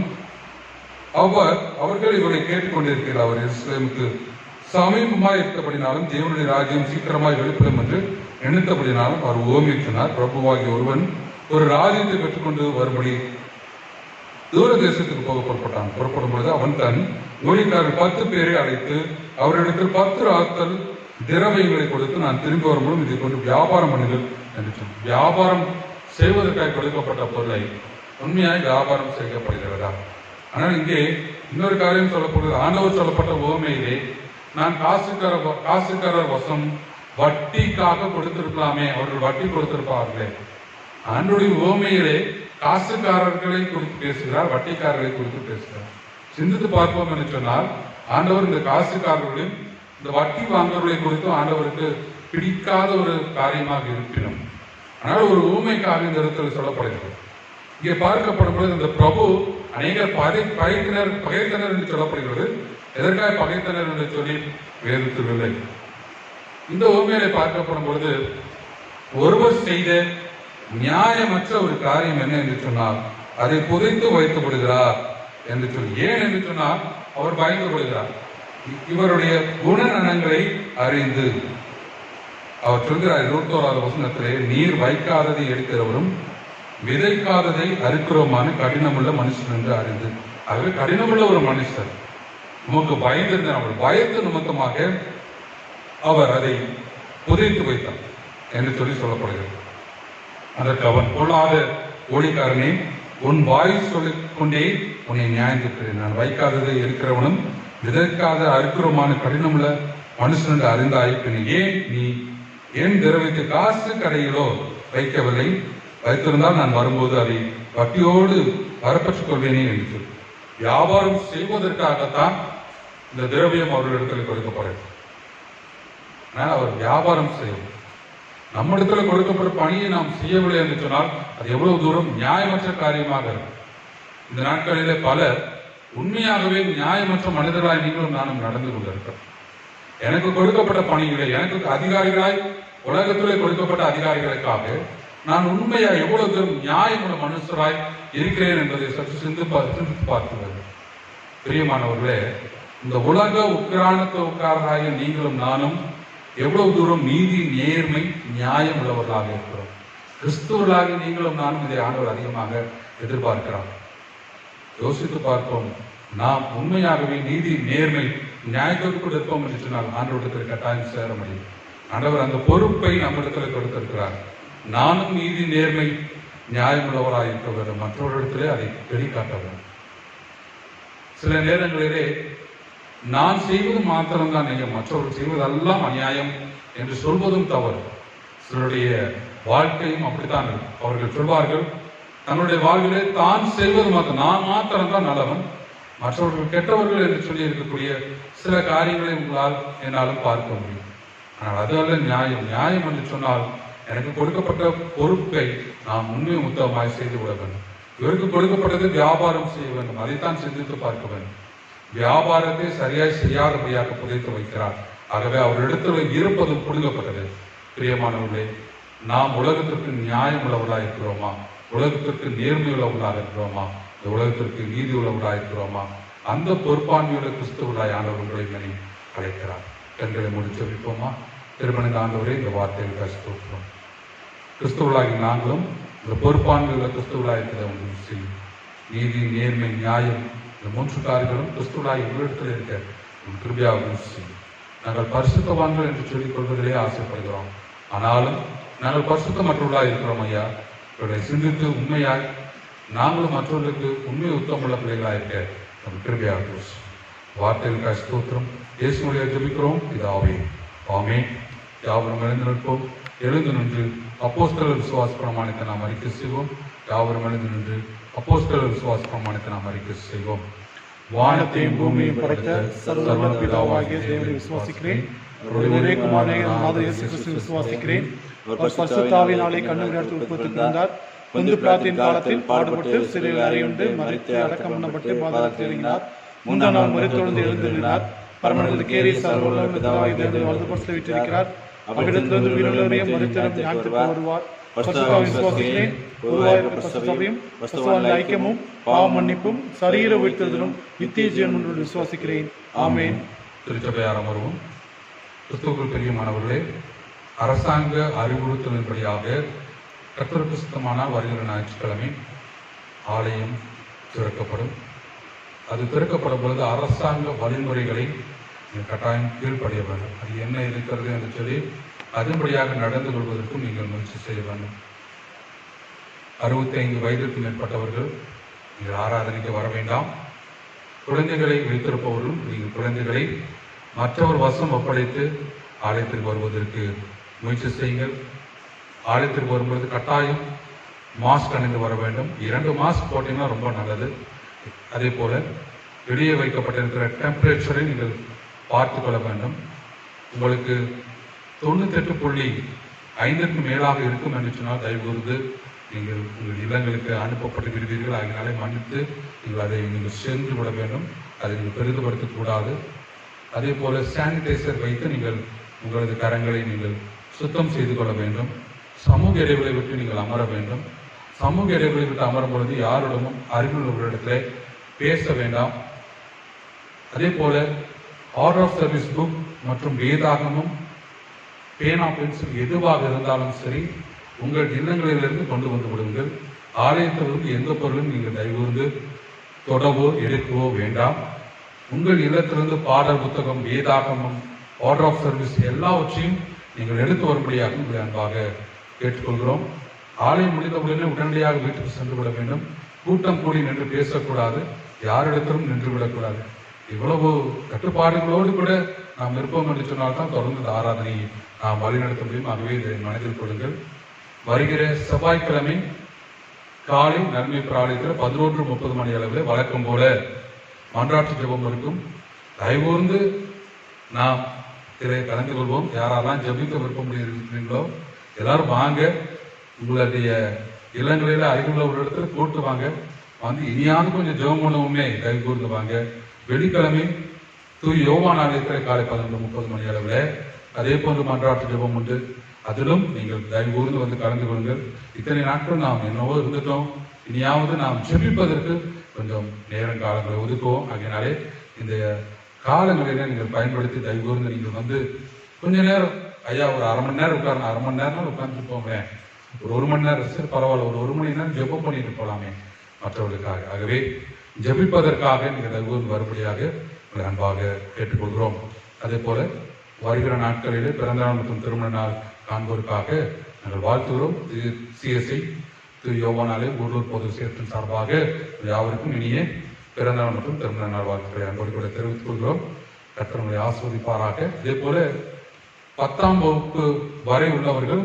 அவர்கள் இவரை கேட்டுக்கொண்டிருக்கிறார். அவர் எருசலேமுக்கு சமீபமாய் இருக்கப்படினாலும் தேவனுடைய ராஜ்யம் சீக்கிரமாய் வெளிப்படும் என்று நினைத்தபடினாலும் அவர் ஓமை சொன்னார். பிரபுவாகிய ஒருவன் ஒரு ராஜ்யத்தை பெற்றுக்கொண்டு வரும்படி தூர தேசத்துக்கு போக புறப்படும் பொழுது அவன் தன் ஊழியக்காரர் 10 பேரை அழைத்து அவரிடத்தில் 10 ராத்தல் திரவியங்களை கொடுத்து, நான் திரும்பி வரும்போது இதை கொண்டு வியாபாரம் பண்ணுங்கள் என்று சொன்னார். வியாபாரம் செய்வதற்காக கொடுக்கப்பட்ட பொருளை உண்மையாய் வியாபாரம் செய்யப்படுகிறதா? ஆனால் இங்கே இன்னொரு காரியம் சொல்லப்படுகிறது. ஆண்டவர் சொல்லப்பட்ட உவமையிலே, நான் காசுக்காரர் வசம் வட்டிக்காக கொடுத்திருக்கலாமே, அவர்கள் வட்டி கொடுத்திருப்பார்களே. ஆண்டவருடைய உவமையிலே காசுக்காரர்களை குறித்து பேசுகிறார், வட்டிக்காரர்களை குறித்து பேசுகிறார். சிந்தித்து பார்ப்போம் என்று சொன்னால், ஆண்டவர் இந்த காசுக்காரர்களையும் இந்த வட்டி வாங்குறவர்களை குறித்தும் ஆண்டவருக்கு பிடிக்காத ஒரு காரியமாக இருப்பினும், ஆனால் ஒரு ஊமைக்காக இந்த இடத்தில் சொல்லப்படுகிறது. இங்கே பார்க்கப்படும் பொழுது இந்த பிரபு அநேகர் பகைத்தனர் என்று சொல்லப்படுகிறது. எதற்காக பகைத்தனர் என்று சொல்லி வேதத்தில்லை. இந்த ஊமையை பார்க்கப்படும் பொழுது ஒருவர் செய்த நியாயமற்ற ஒரு காரியம் என்ன என்று சொன்னால், அதை புதைத்து வைத்து விடுகிறார் என்று சொல்லி. ஏன் என்று சொன்னால், அவர் பயந்து விடுகிறார். இவருடைய குணநலங்களை அறிந்து அவர் சொல்கிறார் 21வது வசனத்திலே, நீர் வைக்காததை எடுக்கிறவரும் விதைக்காததை அறுக்கிறோமான கடினமுள்ள மனுஷன் என்று அறிந்து. ஆகவே கடினமுள்ள ஒரு மனுஷர் நமக்கு பயந்திருந்தார். அவர் பயத்து நிமித்தமாக அவர் அதை புதைத்து வைத்தார் என்று சொல்லி சொல்லப்படுகிறது. அதற்கு அவன், பொல்லாத ஊழியக்காரனே, உன் வாய் சொல்லிக் கொண்டே உன்னை நியாயந்திருக்கிறேன். நான் வைக்காததை இருக்கிறவனும் விதைக்காத அறுக்கிறோமான கடினமுள்ள மனுஷன் என்று அறிந்தாய். ஏன் நீ என் திரவியத்தை காசு கடையிலோ வைக்கவில்லை? வைத்திருந்தால் நான் வரும்போது அதை வட்டியோடு வரப்பற்றுக் கொள்வேனே என்று சொல்லி. வியாபாரம் செய்வதற்காகத்தான் இந்த திரவியம் அவர்களிடத்தில் கொடுக்கப்படுகிறது. ஆனால் அவர் வியாபாரம் செய்யும் நம்மிடத்தில் கொடுக்கப்பட்ட பணியை நாம் செய்யவில்லை என்று சொன்னால் அது எவ்வளவு தூரம் நியாயமற்ற காரியமாக இருக்கும். இந்த நாட்களிலே பலர் உண்மையாகவே நியாயமற்ற மனிதராய் நீங்களும் நானும் நடந்து கொண்டிருக்கிறோம். எனக்கு கொடுக்கப்பட்ட பணிகளை, எனக்கு அதிகாரிகளாய் உலகத்திலே கொடுக்கப்பட்ட அதிகாரிகளுக்காக நான் உண்மையா எவ்வளவு தூரம் நியாயமுள்ள மனுஷராய் இருக்கிறேன் என்பதை சற்று சிந்தித்து பார்க்கிறது. பிரியமானவர்களே, இந்த உலக உட்காராய நீங்களும் நானும் எவ்வளவு தூரம் நீதி, நேர்மை, நியாயம் உள்ளவர்களாக இருக்கிறோம். கிறிஸ்துவர்களாக நீங்களும் நானும் இதை ஆண்டவர் அதிகமாக எதிர்பார்க்கிறார். யோசித்து பார்ப்போம். நாம் உண்மையாகவே நீதி, நேர்மை, நியாயத்தோடு இருப்போம் என்று சொன்னால் ஆண்டவரிடத்தில் கட்டாயம் சேர முடியும். ஆண்டவர் அந்த பொறுப்பை நம்மிடத்தில் கொடுத்திருக்கிறார். நானும் நீதி, நேர்மை, நியாயம் உள்ளவராக இருக்க வேண்டும். மற்றவர்களிடத்திலே அதை வெளிக்காட்ட வேண்டும். சில நேரங்களிலே நான் செய்வது மாத்திரம்தான் நியாயம், மற்றவர்கள் செய்வதெல்லாம் அநியாயம் என்று சொல்வதும் தவறு. சிலருடைய வாழ்க்கையும் அப்படித்தான் இருக்கும். அவர்கள் சொல்வார்கள், தன்னுடைய வாழ்விலே தான் செய்வது மாத்திரம், நான் மாத்திரம்தான் நல்லவன், மற்றவர்கள் கெட்டவர்கள் என்று சொல்லி இருக்கக்கூடிய சில காரியங்களை உங்களால் என்னாலும் பார்க்க முடியும். ஆனால் அது அல்ல நியாயம். நியாயம் என்று சொன்னால், எனக்கு கொடுக்கப்பட்ட பொறுப்பை நாம் உண்மை உத்தமமாய் செய்து விட வேண்டும். இவருக்கு கொடுக்கப்பட்டது வியாபாரம் செய்ய வேண்டும், அதைத்தான் சிந்தித்து பார்க்க வேண்டும். வியாபாரத்தை சரியாய் செய்யாதபடியாக புதைத்து வைக்கிறார். ஆகவே அவரிடத்தில் இருப்பதும் புடுங்கப்பட்டது. பிரியமானவர்களே, நாம் உலகத்திற்கு நியாயம் உள்ளவர்களாக இருக்கிறோமா? உலகத்திற்கு நேர்மை உள்ளவர்களாக இருக்கிறோமா? இந்த உலகத்திற்கு நீதி உள்ளவர்களாக இருக்கிறோமா? அந்த பொறுப்பாண்மையுள்ள கிறிஸ்துவர்களாய் ஆண்டவர்களை மணி அழைக்கிறார். கண்களை முடிச்சு வைப்போமா? திருமண ஆண்டவரே, இந்த வார்த்தையை கஷ்டப்படுகிறோம். கிறிஸ்துவர்களாகி நாங்களும் இந்த பொறுப்பாண்மையுள்ள கிறிஸ்துவர்களாக இருக்கிற உங்களுக்கு செய்யும். நீதி, நேர்மை, நியாயம், இந்த 3 காரியங்களும் கிறிஸ்துவர்களாக உங்களிடத்தில் இருக்க கிருபையாக செய்யும். நாங்கள் பரிசுத்தவான்கள் என்று சொல்லிக் கொள்வதிலே ஆசைப்படுகிறோம். ஆனாலும் நாங்கள் பரிசுத்தமற்றவர்களாக இருக்கிறோம் ஐயா. இவர்களை சிந்தித்து உண்மையாய் நாங்களும் மற்றவர்களுக்கு உண்மை உத்தமுள்ள பிள்ளைகளாக இருக்க நம்ம கிருபையாக வார்த்தைகளுக்காக ஸ்தோத்திரம். இயேசு வழியாக ஜெபிக்கிறோம் பிதாவே, ஆமென். யாவரும் எழுந்து நிற்போம். எழுந்து நின்று அப்போஸ்தலர் விசுவாச பிரமாணத்தை நாம் அறிக்கை செய்வோம். யாவரும் எழுந்து நின்று அப்போஸ்தலர் விசுவாச பிரமாணத்தை நாம் அறிக்கை செய்வோம். வானத்தையும் பூமியையும் படைத்த சர்வ பிதாவாகிய தேவனை விசுவாசிக்கிறேன். ஒரே குமாரனாகிய இயேசு கிறிஸ்துவை விசுவாசிக்கிறேன். அவர் பரிசுத்தாவினாலே கன்னிகையால் உற்பத்தியானார். பொந்து பிலாத்தின் காலத்தில் பாடுபட்டு சிலுவையில் அறையுண்டு மரித்து அடக்கம் பண்ணப்பட்டு பாதாளத்தில் இறங்கினார். 3ஆம் நாள் மரித்தெழுந்து எழுந்திருந்தார். பரமண்டலத்துக்கு ஏறி சர்வ பிதாவாகிய தேவனை வலது பரிசுத்தத்தில் வீற்றிருக்கிறார். அவரிடத்திலிருந்து உயிருள்ளவரையும் மரித்தவரையும் நியாயத்திற்கு வருவார். பரிசுத்தாவை விசுவாசிக்கிறேன். பரிசுத்தாவையும் பரிசுத்தவான்கள் ஐக்கியமும் பாவ மன்னிப்பும் சரீர உயிர்த்தெழுதலும் நித்திய ஜீவனும் என்று விசுவாசிக்கிறேன். ஆமென். திருச்சபையார் அமர்வும். கிறிஸ்துவுக்குள் பிரியமானவர்களே, அரசாங்க அறிவுறுத்தலின்படியாக கர்த்தருக்கு சுத்தமானால் வருகிற ஞாயிற்றுக்கிழமை ஆலயம் திறக்கப்படும். அது திறக்கப்படும் பொழுது அரசாங்க வழிமுறைகளை நீங்கள் கட்டாயம் கீழ்ப்படிய வேண்டும். அது என்ன இருக்கிறது என்று சொல்லி அதன்படியாக நடந்து கொள்வதற்கும் நீங்கள் முயற்சி செய்ய வேண்டும். 65 வயதிற்கு மேற்பட்டவர்கள் நீங்கள் ஆராதனைக்கு வர வேண்டாம். குழந்தைகளை வைத்திருப்பவர்களும் நீங்கள் குழந்தைகளை மற்றவர் வசம் ஒப்படைத்து ஆலயத்திற்கு வருவதற்கு முயற்சி செய்யுங்கள். ஆலயத்திற்கு வரும்பொழுது கட்டாயம் மாஸ்க் அணிந்து வர வேண்டும். 2 மாஸ்க் போட்டீங்கன்னா ரொம்ப நல்லது. அதே போல வெளியே வைக்கப்பட்டிருக்கிற டெம்பரேச்சரை நீங்கள் பார்த்து கொள்ள வேண்டும். உங்களுக்கு 98.5க்கு மேலாக இருக்கும் என்று சொன்னால் தயவு கூர்ந்து நீங்கள் உங்கள் இல்லங்களுக்கு அனுப்பப்பட்டு விடுவீர்கள். ஆகினாலே மன்னித்து நீங்கள் அதை நீங்கள் சென்று விட வேண்டும். அதை நீங்கள் பெரிதுபடுத்தக்கூடாது. அதே போல சானிடைசர் வைத்து நீங்கள் உங்களது கரங்களை நீங்கள் சுத்தம் செய்து கொள்ள வேண்டும். சமூக இடைவெளி விட்டு நீங்கள் அமர வேண்டும். சமூக இடைவெளி விட்டு அமரும் பொழுது யாரிடமும் அருகில் உள்ளிடத்தில் பேச வேண்டாம். அதே போல ஆர்டர் ஆஃப் சர்வீஸ் புக் மற்றும் வேதாகமும் பேனா பென்சில் எதுவாக இருந்தாலும் சரி உங்கள் இல்லங்களிலிருந்து கொண்டு வந்து விடுங்கள். ஆலயத்திலிருந்து எந்த பொருளும் நீங்கள் தயவுகூர்ந்து தொடவோ எடுக்கவோ வேண்டாம். உங்கள் இல்லத்திலிருந்து பாடல் புத்தகம், வேதாகமம், ஆர்டர் ஆஃப் சர்வீஸ் எல்லாவற்றையும் நீங்கள் எடுத்து வரும்படியாக உங்களை அன்பாக கேட்டுக்கொள்கிறோம். ஆலயம் முடிந்தவுடனே உடனடியாக வீட்டுக்கு சென்று விட வேண்டும். கூட்டம் கூடி நின்று பேசக்கூடாது. யாரிடத்திலும் நின்று விடக்கூடாது. இவ்வளவு கட்டுப்பாடுகளோடு கூட நாம் இருப்போம் என்று சொன்னால்தான் தொடர்ந்து இந்த ஆராதனையை நாம் வழிநடத்த முடியும். ஆகவே இதை மனதில் கொள்ளுங்கள். வருகிற செவ்வாய்க்கிழமை காலை நன்மை பிராலயத்தில் 11:30 மணி அளவில் வழக்கம் போல மன்றாட்டு ஜெபம் இருக்கும். தயவுகூர்ந்து நாம் இதில் கலந்து கொள்வோம். யாரெல்லாம் ஜெபிக்க விருப்பம் இருக்கிறீங்களோ எல்லாரும் வாங்க. உங்களுடைய இல்லங்களில் அருகிலுள்ள ஒரு இடத்துல கூட்டு வாங்க. வந்து இனியாவது கொஞ்சம் ஜெபம் பண்ணுவோமே, தயவுகூர்ந்து வாங்க. வெள்ளிக்கிழமை தூய் யோவான் ஆலயத்தில் காலை 11:30 மணி அளவில் அதே போன்று மன்றாட்டு ஜெபம் உண்டு. அதிலும் நீங்கள் தயவுகூர்ந்து வந்து கலந்து கொள்ளுங்கள். இத்தனை நாட்கள் நாம் என்னவோ இருந்துட்டோம். இனியாவது நாம் ஜெபிப்பதற்கு கொஞ்சம் நேரங்காலங்களை ஒதுக்குவோம். ஆகையினாலே இந்த காலங்களிலே நீங்கள் பயன்படுத்தி தயவுகூர்ந்து நீங்கள் வந்து கொஞ்ச நேரம், ஐயா ஒரு அரை மணி நேரம் உட்காரணும், அரை மணி நேரம் உட்கார்ந்து போங்க, ஒரு மணி நேரம் சரி பரவாயில்ல, ஒரு மணி நேரம் ஜெபம் பண்ணிட்டு போலாமே மற்றவர்களுக்காக. ஆகவே ஜெபிப்பதற்காக நீங்கள் தயவுகூர்ந்து வரும்படியாக உங்களை அன்பாக கேட்டுக்கொள்கிறோம். அதே போல வருகிற நாட்களிலே பிறந்தநாள் மற்றும் திருமண நாள் காண்போருக்காக நாங்கள் வாழ்த்துகிறோம். சிஎஸ்ஐ திரு யோவான் ஆலயம் உள்ளூர் பொது சேர்த்தின் சார்பாக யாவருக்கும் இனிய பிறந்தநாள் மற்றும் திருமண நாள் வாழ்த்துக்களை அன்போடு கூட தெரிவித்துக் கொள்கிறோம். கர்த்தர் உங்களை ஆஸ்வதிப்பாராக. இதே போல 10ஆம் வகுப்பு வரை உள்ளவர்கள்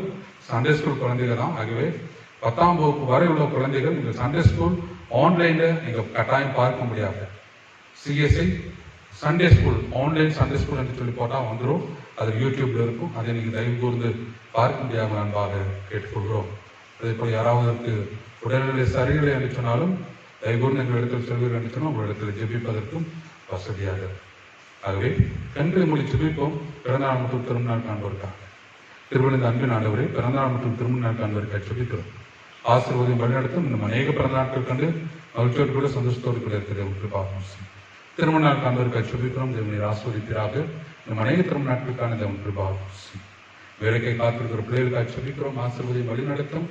சண்டே ஸ்கூல் குழந்தைகள் தான். ஆகவே 10ஆம் வகுப்பு வரை உள்ள குழந்தைகள் நீங்கள் சண்டே ஸ்கூல் ஆன்லைன்ல நீங்க கட்டாயம் பார்க்க முடியாது. CSI Sunday school online Sunday school என்று சொல்லி போட்டா வந்துடும். அது யூடியூப்ல இருக்கும். அதை நீங்க தயவு கூர்ந்து பார்க்க முடியாமல் அன்பாக கேட்டுக்கொள்கிறோம். அதே போல யாராவது உடல்நிலை சரியில்லை என்று சொன்னாலும் தயவுகூர்ந்து எங்கள் இடத்தில் செல்வீர்கள் என்று சொன்னால் உங்கள் இடத்தில் ஜெபிப்பதற்கும் வசதியாக. ஆகவே கண்களை மூடி ஜெபிப்போம். பிறந்தநாள் மற்றும் திருமணநாள் காண்பதற்காக. திருவனந்த அன்பின் ஆண்டவரே, பிறந்தநாள் மற்றும் திருமணநாள் காண்பதற்காக ஜெபிக்கிறோம். ஆசீர்வாதம் வழிநடத்தும். இந்த அநேக பிறந்த நாட்கள் கண்டு மகிழ்ச்சியோடு கூட சந்தோஷத்தோடு கூட இருக்கிற பாவம் திருமண நாள் காண்பதற்காக ஜெபிக்கிறோம். தேவனை ஆஸ்வதிப்பீராக. இந்த அநேக திருமண நாட்களுக்கான தேவன் கிருபாவம். வேலைக்கை காத்திருக்கிற பிள்ளைகளுக்காக ஜெபிக்கிறோம். ஆசீர்வாதம் வழிநடத்தும்.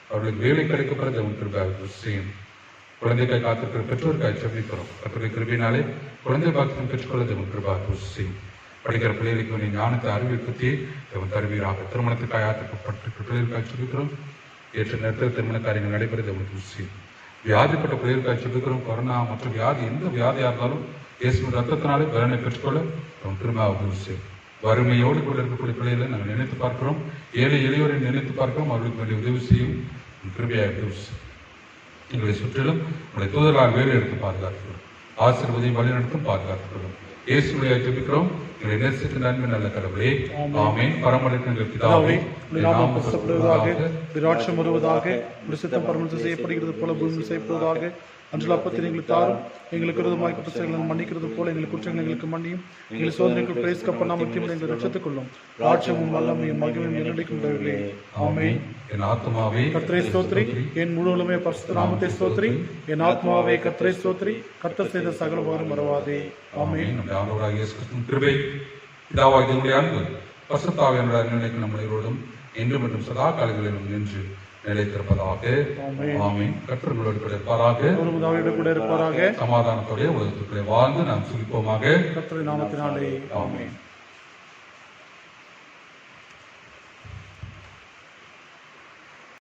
அவர்களுக்கு வேலை கிடைக்கப்பெற தேவன் கிருபாவம் செய்யும். குழந்தைக்காய் காத்திருக்கிற பெற்றோருக்காக ஜெபிக்கிறோம். கர்த்தருடைய கிருபையினாலே குழந்தை பாக்கியம் பெற்றுக்கொள்ள தேவன் கிருபாவம் செய்யும். படிக்கிற பிள்ளைகளுக்கு ஞானத்தை அறிவை பற்றி தேவன் தருவீராக. திருமணத்துக்காக ஆத்திரப்பட்டிருக்கிற பிள்ளைகளுக்காக ஜெபிக்கிறோம். ஏற்ற நேரத்தில் திருமண காரியங்கள் நடைபெறுவது அவனுக்கு விஷயம். வியாதிப்பட்ட பிள்ளைகளுக்காக ஜெபிக்கிறோம். கொரோனா மற்றும் வியாதி எந்த வியாதியாக இருந்தாலும் இயேசுவின் ரத்தத்தினாலே பலனை பெற்றுக்கொள்ள அவன் திரும்ப விஷயம். வறுமையோடு கூட இருக்கக்கூடிய பிள்ளைகளை நாங்கள் நினைத்து பார்க்கிறோம். ஏழை எளியோரை நினைத்து பார்க்கிறோம். அவர்களுக்கு வேண்டிய உதவி செய்யும் கிருபையாக விஷயம். எங்களை சுற்றிலும் உங்களை தூதராக வேலை எடுத்து பாதுகாத்துக்கிறோம். ஆசீர்வதியும் வழிநடத்தும் பாதுகாத்துக்கிறோம். இயேசுவிலே ஜெபிக்கிறோம். எங்களை நேசிக்கிற நன்மை நல்ல கடவுளே, ஆமென். பரமளிக்கிற பிதாவே, நாமம் பரிசுத்தப்படுவதாக, ராஜ்யம் வருவதாக, சித்தம் பரமளித்து செய்யப்படுகிறது போல பூமியில் செய்யப்படுவதாக. அன்றைய அப்பத்தை எங்களுக்கு தாரும். எங்களுக்கு விரோதமாய் குற்றங்களை மன்னிக்கிறது போல எங்கள் குற்றங்களை எங்களுக்கு மன்னியும். எங்கள் சோதனைகள் பிரவேசிக்கப்படாமல் தீமை எங்களை ரட்சித்துக் கொள்ளும். ராஜ்யமும் வல்லமையும் மகிமையும் இரண்டைக்கும் உடையவர்களே, ஆமென். என் ஆத்துமாவே கர்த்தரை ஸ்தோத்திரி, என் முழுவதுமே பரிசுத்த நாமத்தை ஸ்தோத்திரி. என் ஆத்மாவே கர்த்தரை ஸ்தோத்திரி, கர்த்தர் செய்த சகல உபகாரம் மறவாதே, ஆமென். நம்முடைய ஆண்டவராகிய இயேசு கிறிஸ்துவின் கிருபை, பிதாவாகிய தேவனுடைய அன்பு, பசுத்தாவியனுடைய அன்னைக்கு நம்மளோடும் என்றும் என்றும் சதா காலங்களிலும் நின்று நிலைத்திருப்பதாக. ஆமென். கர்த்தர் உங்களோடு கூட இருப்பாராக. கூட இருப்பாராக. சமாதானத்தோடைய உலகத்துக்குள்ளே வாழ்ந்து நாம் சுகிப்போமாக. கர்த்தருடைய நாமத்தினாலே ஆமென்.